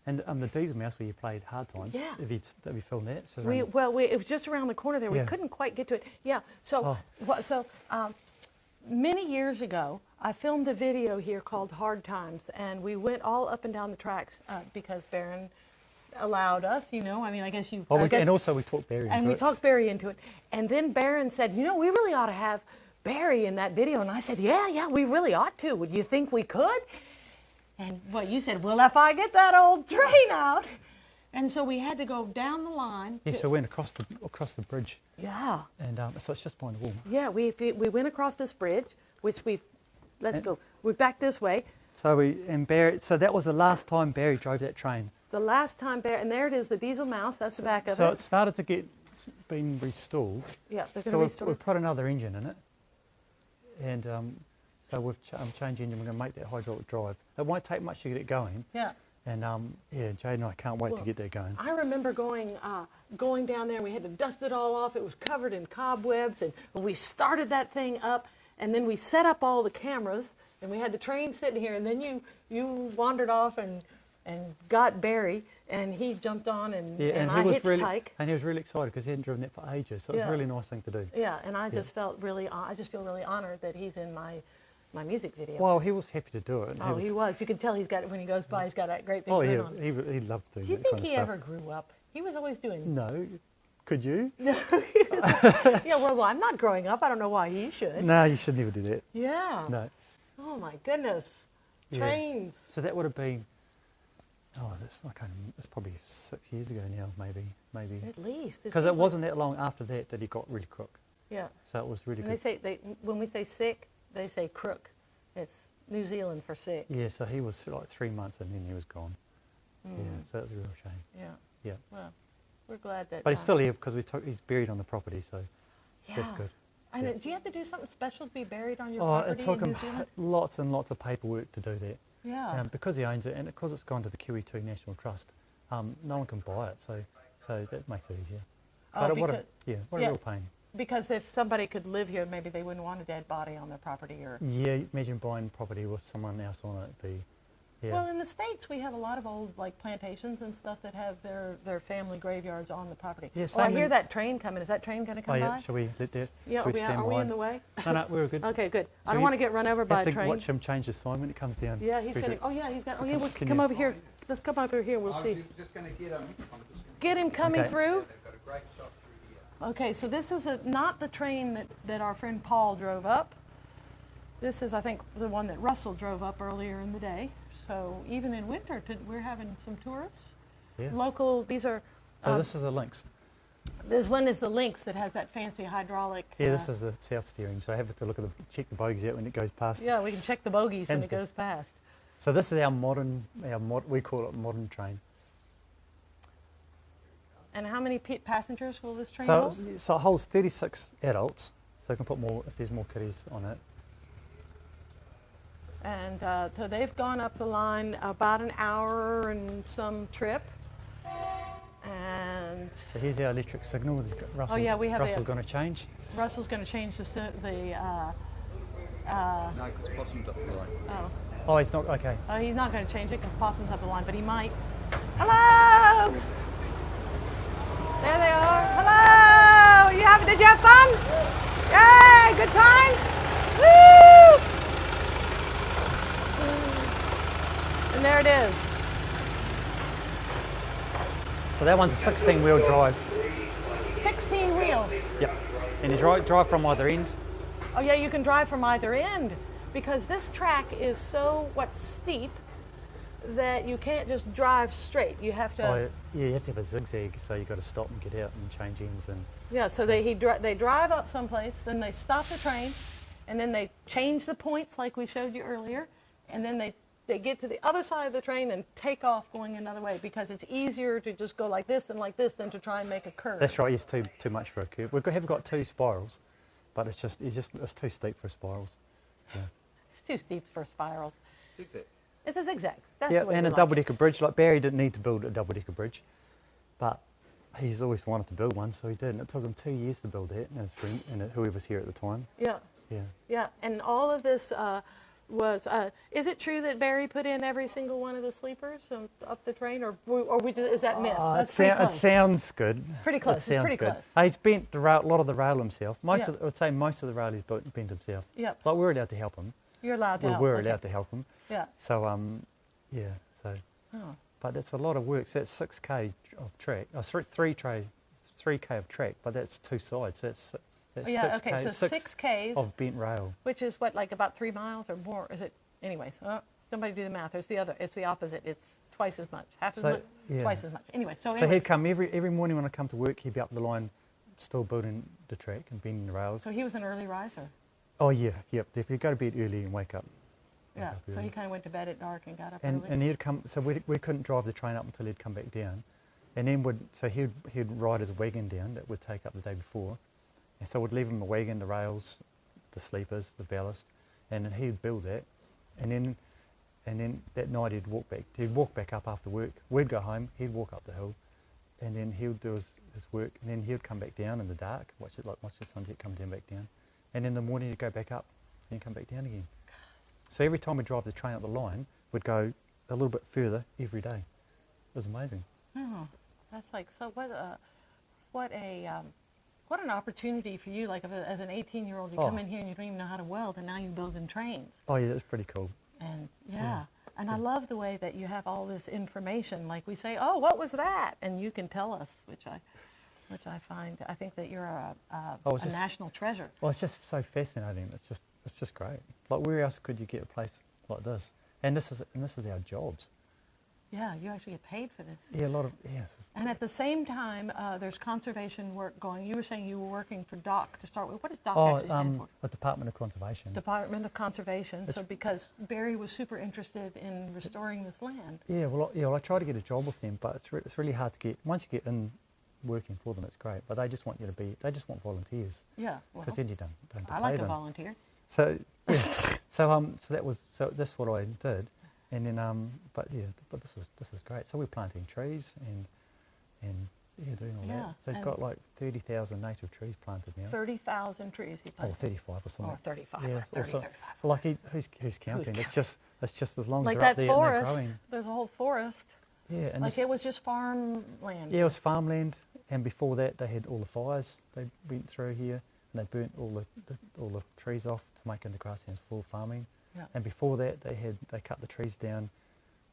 And the Diesel Mouse, where you played Hard Times, Yeah. have you filmed that? So It was just around the corner there. We Yeah. couldn't quite get to it. Yeah. So, Oh. many years ago, I filmed a video here called Hard Times, and we went all up and down the tracks because Barron allowed us. You know, I mean, I guess you. I guess, and also we talked Barry and into we it. talked Barry into it. And then Barron said, you know, we really ought to have Barry in that video. And I said, yeah, we really ought to. Would you think we could? And you said, well, if I get that old train out. And so we had to go down the line. Yeah, so we went across the bridge, Yeah. and so it's just behind the wall. Yeah, we went across this bridge, which we're back this way. So that was the last time Barry drove that train. The last time Barry, and there it is, the Diesel Mouse, that's the back of So it. it started to been restalled. Yeah, they're So going to we've restore it. put another engine in it, and so we've changed engine. We're going to make that hydraulic drive. It won't take much to get it going. Yeah. And Jade and I can't wait to get that going. I remember going down there, and we had to dust it all off. It was covered in cobwebs, and we started that thing up, and then we set up all the cameras, and we had the train sitting here, and then you wandered off and got Barry, and he jumped on, and I hitchhiked. And he was really excited because he hadn't driven that for ages. So it was Yeah. a really nice thing to do. Yeah, and I just feel really honored that he's in my music video. Well, he was happy to do it. Oh, he was. You can tell when he goes by, he's got that great big Oh, grin yeah, on. he loved doing Do you that think kind of he stuff. ever grew up? He was always doing. No, Could you? Yeah, well, I'm not growing up. I don't know why he should. No, you should never do that. Yeah. No. Oh my goodness. Yeah. Trains. So that would have been, it's probably 6 years ago now, maybe. At least. Because it wasn't that long after that he got really crook. Yeah. So it was really And good. when we say sick, they say crook. It's New Zealand for sick. Yeah, so he was like 3 months and then he was gone. Yeah, so that was a real shame. Yeah. Yeah. Well, we're glad that. But he's still here because he's buried on the property, so that's Yeah. good. And Yeah. do you have to do something special to be buried on your Oh, property it took in him New Zealand? lots and lots of paperwork to do that. Yeah. Because he owns it and because it's gone to the Kiwi2 National Trust, no one can buy it, so that makes it easier. Oh, But what a because- real pain. Because if somebody could live here, maybe they wouldn't want a dead body on their property, or. Yeah, imagine buying property with someone else on it. Yeah. Well, in the States, we have a lot of old plantations and stuff that have their family graveyards on the property. Yeah, Oh, I same hear in- that train coming. Is that train going to come by? Shall we let that? Yeah, shall we stand are we behind? in the way? No, we're good. Okay, good. I So don't you want to get run over by Have a to train. watch him change the sign when it comes down. Yeah, he's Pretty going to. good. Oh, yeah, he's got. Oh, yeah, we Can come you- over here. Let's come over here. We'll see. Just going to get him. Get him coming Okay. through. They've got a great shot through here. Okay, so this is not the train that our friend Paul drove up. This is, I think, the one that Russell drove up earlier in the day. So even in winter, we're having some tourists. Yeah. Local, these are. So this is the Lynx. This one is the Lynx that has that fancy hydraulic. Yeah, this is the self-steering. So I have to look at check the bogies out when it goes past. Yeah, we can check the bogies when And it goes past. So this is our we call it modern train. And how many passengers will this train So, hold? so it holds 36 adults. So you can put more if there's more kiddies on it. And so they've gone up the line about an hour and some trip. And So here's our electric signal. Russell, yeah, we have Russell's going to change. Russell's going to change the No, because Possum's up the line. Oh, he's not. Okay. he's not going to change it because Possum's up the line, but he might. Hello! There they are. Hello! Did you have fun? Yay! Good time? Woo! And there it is. So that one's a 16-wheel drive. 16 wheels. Yep. And you drive from either end. Oh yeah, you can drive from either end because this track is so steep that you can't just drive straight. You have to. Oh, yeah, you have to have a zigzag, so you've got to stop and get out and change ends. And Yeah, so they drive up someplace, then they stop the train, and then they change the points like we showed you earlier, and then they get to the other side of the train and take off going another way because it's easier to just go like this than than to try and make a curve. that's right. It's too much for a curve. We have got 2 spirals, but it's too steep for spirals. Yeah. It's too steep for spirals. Zigzag. It's a zigzag. That's Yeah, the way and we a like double-decker bridge. Like Barry didn't need to build a double-decker bridge, but he's always wanted to build one, so he did. And it took him 2 years to build it, and his friend, and whoever's here at the time. it. Yeah. Yeah. Yeah, and all of this was. Is it true that Barry put in every single one of the sleepers up the train, or is that myth? That's pretty It close. sounds good. Pretty close. It It's sounds pretty good. close. He's bent a lot of the rail himself. I Yeah. would say most of the rail he's bent himself. Yep. Like we're allowed to help him. You're allowed to We help. were okay. allowed to help him. Yeah. So yeah. So, Oh. but it's a lot of work. So that's 6k of track. 3k of track, but that's 2 sides. That's Oh, yeah. 6k, Okay. So 6 Ks, of bent rail. which is what, like about 3 miles or more? Is it? Anyways, somebody do the math. It's the other. It's the opposite. It's twice as much. Half as So, much. yeah. Twice as much. Anyway. So. So Anyways, he'd come every morning when I come to work. He'd be up the line, still building the track and bending the rails. So he was an early riser. Oh yeah, yep. Definitely go to bed early and wake up. Yeah. up So early. he kind of went to bed at dark and got up And early. he'd come. So we couldn't drive the train up until he'd come back down, and then he'd ride his wagon down that would take up the day before, and so we'd leave him the wagon, the rails, the sleepers, the ballast, and then he'd build that, and then that night he'd walk back. He'd walk back up after work. We'd go home. He'd walk up the hill, and then he'd do his work, and then he'd come back down in the dark, watch the sunset come down back down, and in the morning he'd go back up, and come back down again. So every time we drive the train up the line, we'd go a little bit further every day. It was amazing. Oh, that's like so. What an opportunity for you! Like as an 18-year-old, you Oh. come in here and you don't even know how to weld, and now you're building trains. Oh yeah, it was pretty cool. And and I love the way that you have all this information. Like we say, oh, what was that? And you can tell us, which which I think that you're a it's just- national treasure. Well, it's just so fascinating. It's just great. Like, where else could you get a place like this? And this is our jobs. Yeah, you actually get paid for this. Yeah, a lot of yes. And at the same time, there's conservation work going. You were saying you were working for DOC to start with. What does DOC actually stand for? The Department of Conservation. Department of Conservation. So because Barry was super interested in restoring this land. Yeah, well, I try to get a job with them, but it's really hard to get. Once you get in working for them, it's great. But they just want they just want volunteers. Yeah, well, Because then you don't have to I pay like them. a volunteer. So yeah, so that's what I did, and then but this is great. So we're planting trees and doing all that. So he's got like 30,000 native trees planted now. 30,000 trees he planted. 35 or something. Or 35, Yeah, or 30, or so, 35. like who's counting? It's just as long as Like they're up that there and they're forest, growing. there's a whole forest. Yeah, and Like it was just farmland. yeah, it was farmland, and before that they had all the fires they went through here, and they burnt all the trees off to make into grasslands for farming. Yeah. And before that they cut the trees down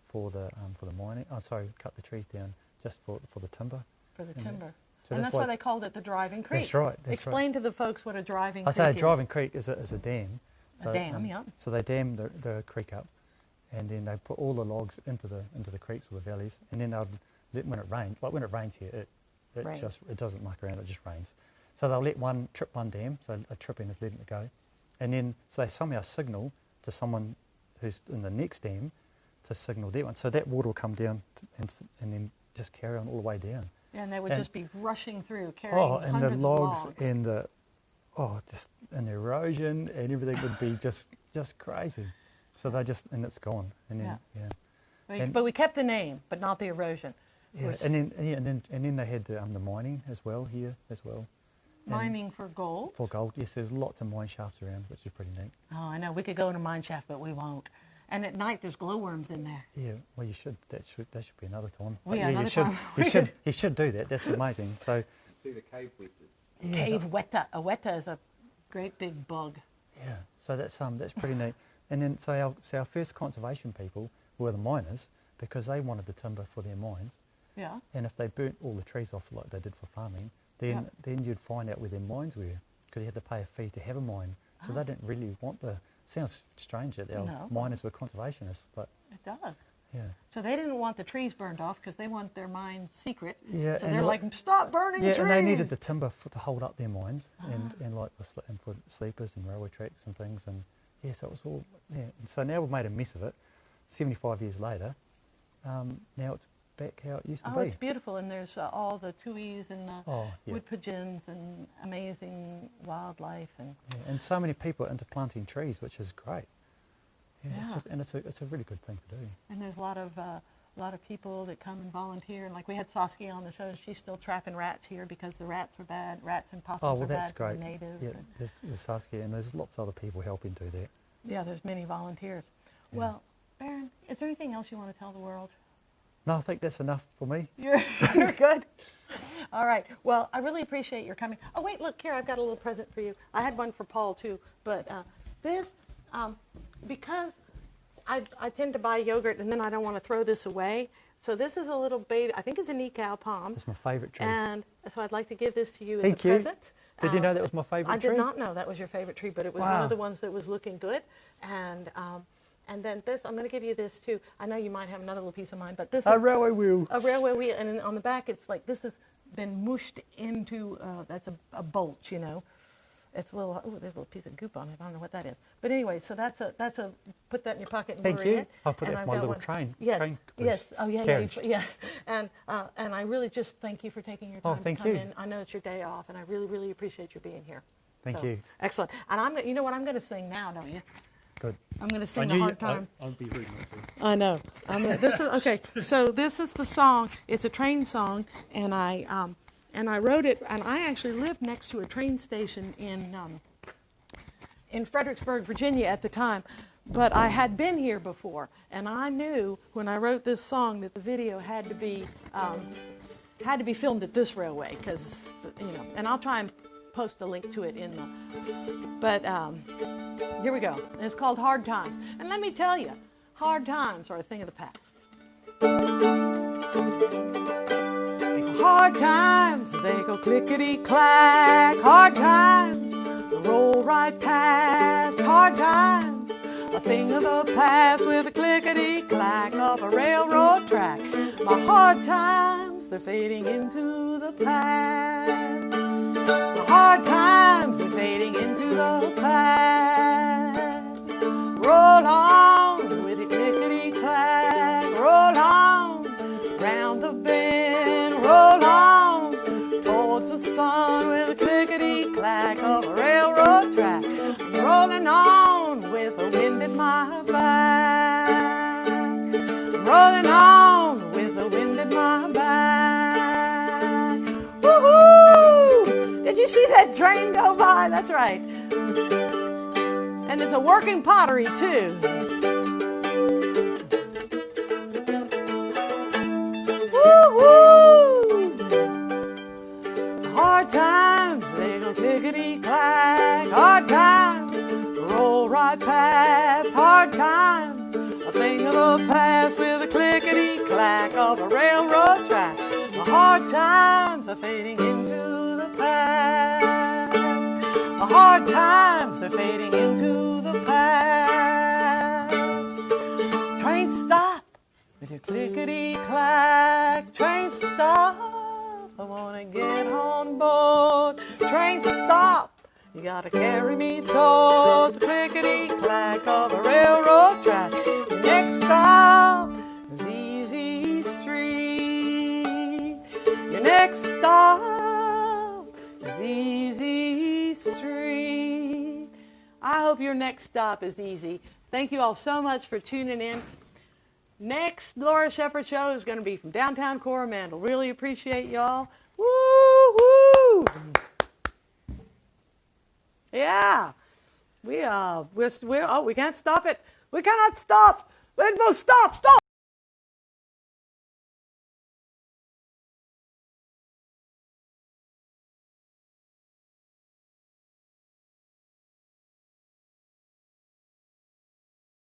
for the mining. Oh, sorry, cut the trees down just for the timber. For the And timber. so And that's that's why why they it's- called it the driving creek. That's right. That's Explain to the folks what a driving I creek say a is. driving creek is a dam. A dam, yeah. So they dam the creek up, and then they put all the logs into the creeks or the valleys, and then when it rains, like when it rains here, it Rains. it doesn't muck around, it just rains. So they'll let one dam, so a tripping is letting it go, and then so they somehow signal to someone who's in the next dam to signal that one. So that water will come down and then just carry on all the way down. And they would And- just be rushing through, carrying And hundreds the of logs logs. and the and the erosion and everything would be just crazy. So they and it's gone. And then and- But we kept the name, but not the erosion. yeah, and then they had the mining as well here as well. And Mining for gold. for gold. Yes, there's lots of mine shafts around, which is pretty neat. Oh, I know. We could go in a mine shaft, but we won't. And at night, there's glowworms in there. Yeah, well, you should. That should be another time. Well, But yeah, you another should. time. You should do that. That's amazing. So See the cave wedges. yeah, Cave weta. A weta is a great big bug. yeah. So that's pretty neat. And then so our first conservation people were the miners because they wanted the timber for their mines. Yeah. And if they burnt all the trees off like they did for farming, then you'd find out where their mines were because you had to pay a fee to have a mine. So they didn't really want sounds strange that our No. miners were conservationists, but It does. yeah. So they didn't want the trees burned off because they want their mines secret. Yeah, So and they're like- like, stop burning Yeah, trees. and they needed the timber to hold up their mines and for sleepers and railway tracks and things. And yeah, so it was all, yeah. And so now we've made a mess of it. 75 years later, now it's back how it used to Oh, be. it's beautiful. And there's all the tuis and the Oh, yeah. wood pigeons and amazing wildlife. And Yeah, and so many people are into planting trees, which is great. Yeah, Yeah. It's a really good thing to do. And there's a lot of people that come and volunteer. And like we had Saskia on the show, she's still trapping rats here because the rats are bad. Rats and possums Oh, well, are that's bad for the great. natives. Yeah, And there's Saskia, and there's lots of other people helping do that. yeah, there's many volunteers. Yeah. Well, Baron, is there anything else you want to tell the world? No, I think that's enough for me. You're good. All right. Well, I really appreciate your coming. Oh, wait, look, here, I've got a little present for you. I had one for Paul, too. But this, because I tend to buy yogurt and then I don't want to throw this away. So this is a little baby, I think it's a Nicao palm. It's my favourite tree. And so I'd like to give this to you as Thank a you. present. Did you know that was my favourite I tree? did not know that was your favorite tree, but it was one Wow. of the ones that was looking good. And then this, I'm going to give you this too. I know you might have another little piece of mine, but this A is railway wheel. a railway wheel, and on the back it's like this has been mushed into. That's a bolt, you know. It's a little. Oh, there's a little piece of goop on it. I don't know what that is. But anyway, so that's a. Put that in your pocket and Thank bury you. it. I'll put And it I've for my got little one. train. Yes. train Yes. Oh yeah. carriage. Yeah. Yeah. And I really just thank you for taking your time thank to come you. in. I know it's your day off, and I really, really appreciate you being here. Thank So, you. Excellent. And you know what? I'm going to sing now, don't you? Good. I'm going to I sing knew a you- hard time. I'd be rude not to. I know. This is okay. So this is the song. It's a train song, and I wrote it. And I actually lived next to a train station in Fredericksburg, Virginia, at the time. But I had been here before, and I knew when I wrote this song that the video had to be filmed at this railway, because And I'll try and post a link to it in the. But here we go. And it's called Hard Times. And let me tell you, hard times are a thing of the past. Hard times, they go clickety-clack. Hard times, roll right past. Hard times, a thing of the past with a clickety-clack of a railroad track. My hard times, they're fading into the past. My hard times, they're fading into the past. Roll on with a clickety-clack. Roll on round the bend. Roll on towards the sun with a clickety-clack of a railroad track. I'm rolling on with the wind at my back. I'm rolling on with the wind at my back. Woohoo! Did you see that train go by? That's right. And it's a working pottery too. Woo-hoo! Hard times, they go clickety-clack. Hard times, roll right past. Hard times, a thing of the past with a clickety-clack of a railroad track. The hard times are fading into the past. The hard times, they're fading into the past. Train stop with your clickety-clack. Train stop, I wanna get on board. Train stop, you gotta carry me towards the clickety-clack of a railroad track. Your next stop is Easy Street. Your next stop is Easy Street. I hope your next stop is easy. Thank you all so much for tuning in. Next Laura Shepherd show is going to be from downtown Coromandel. Really appreciate y'all. Woo-hoo! Yeah. We can't stop it. We cannot stop. Stop.